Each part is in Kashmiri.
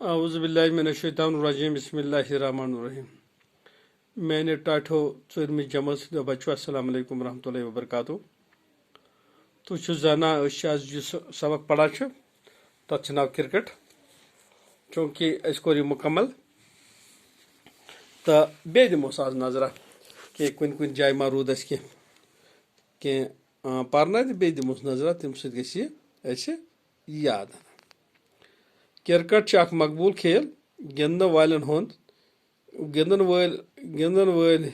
औज़ुबिल्लाहिमिनश्शैतानिर्रजीम बिस्मिल्लाहिर्रहमानिर्रहीम। मैंने टाठो चुरमि जमा बच्चो अस्सलाम वालेकुम रहमतुल्लाहि व बरकातुहू। तुम जाना आज सबक पढ़ा तथ नाव क्रिकेट चूंकि कोर यह मुकम्मल तो बे दिमोस आज नजरा कि कुन कुन जाय मा रूद कह पर्न तो बे दिमोस नजरा तम सह याद। क्रिकेट मकबूल खेल गिंदन वालन गिंदन वल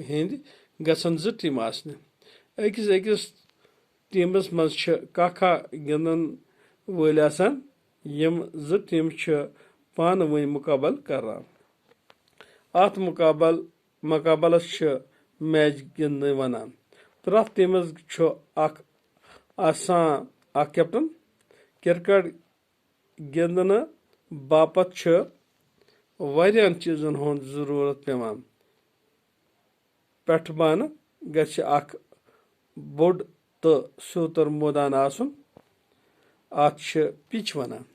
हंद गसन जो टीम आसने अकिस टीमस मज कह गिंदन वल आसान यम जो टीम पान वन मुकाबल करान अत मुकाबलस मैच गिंदन वनान। प्रथ टीमस आसान कैप्टन। क्रिकेट गिंदन बापत वारियान चीजन हुंद जरूरत पेवान पेठ बान गछ बोड़ तो सूतर मैदान आसन अत पिच वनान।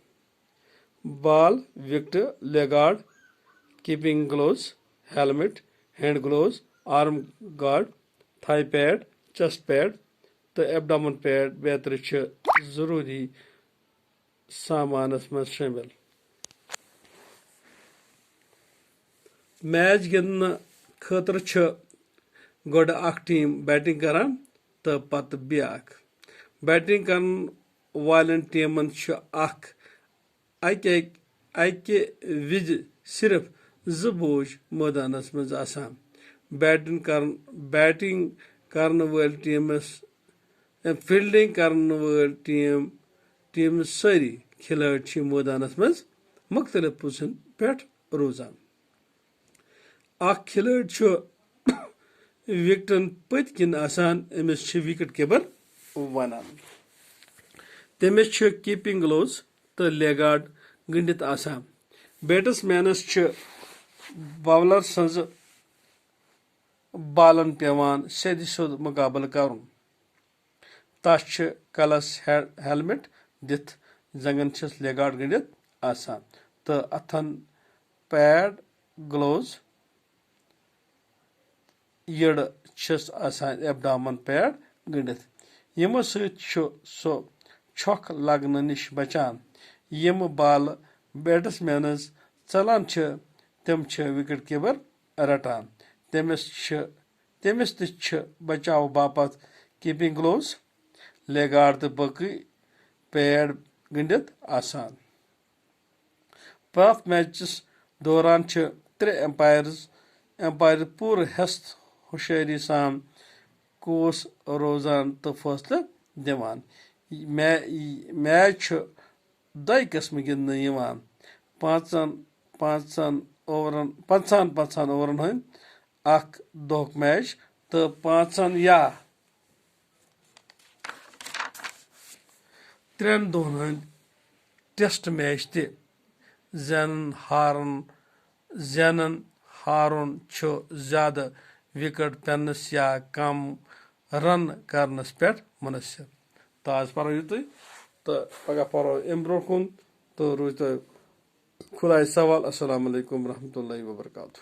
Ball wicket leg keeping gloves helmet hand gloves arm guard thigh pad chest pad तो एब्डोमेन पैड बेहतर जरूरी सामानस मज शामिल। मैच गिंदन खतर गोड टीम बैटिंग करान तो पत ब्याख। बैटिंग करन वालन टीमन अके विज सिर्फ जो बोझ मैदानस मज आसान। बैटिंग करन वल टीमस फील्डिंग करन वल टीम सारी खिलाड़ी मैदानस मज मुख्तलिफ पोजीशन पे रोजान। खिलाड़ी विकेटन पत किन आसान Amish wicket keeper वनान। तमिस keeping gloves तो लेग गार्ड गंडित आसान। बैट्समैनस बॉलर सज बालन पेवान सेद सोद मुकाबल करन तस कलस हेलमेट दिथ जंगन लेग गार्ड गंडित आसान तो अथन पैड ग्लोव्स यड़ आसान एब्डोमेन पैड गंडित यमो सह छक लगन निश बचान। यम बाल बैट्समैनस चलान तम विकेट कीपर रटान। तमिस बचाव बापत कीपिंग ग्लोव्स लेग गार्ड तो बकि पैड गंडित आसान। प्रथ मैचस दौरान त्रे एम्पायर पूर हेस्त होशियारी सान कोस रोजान तो फैसला दिवान। मैच दो किस्म गिंदन 5 ओवरन हंद दोक मैच तो 5 या 3 दोहन हंद टेस्ट मैच ते ज़ैनन हारुन ज्यादा विकेट पेनस या कम रन करनस पे मुनसर। तो आज पो यु तो पगह पो अम ब्रो कुन तो रोज तो खुदा सवाल। अस्सलाम वालेकुम रहमतुल्लाहि व बरकातुहू।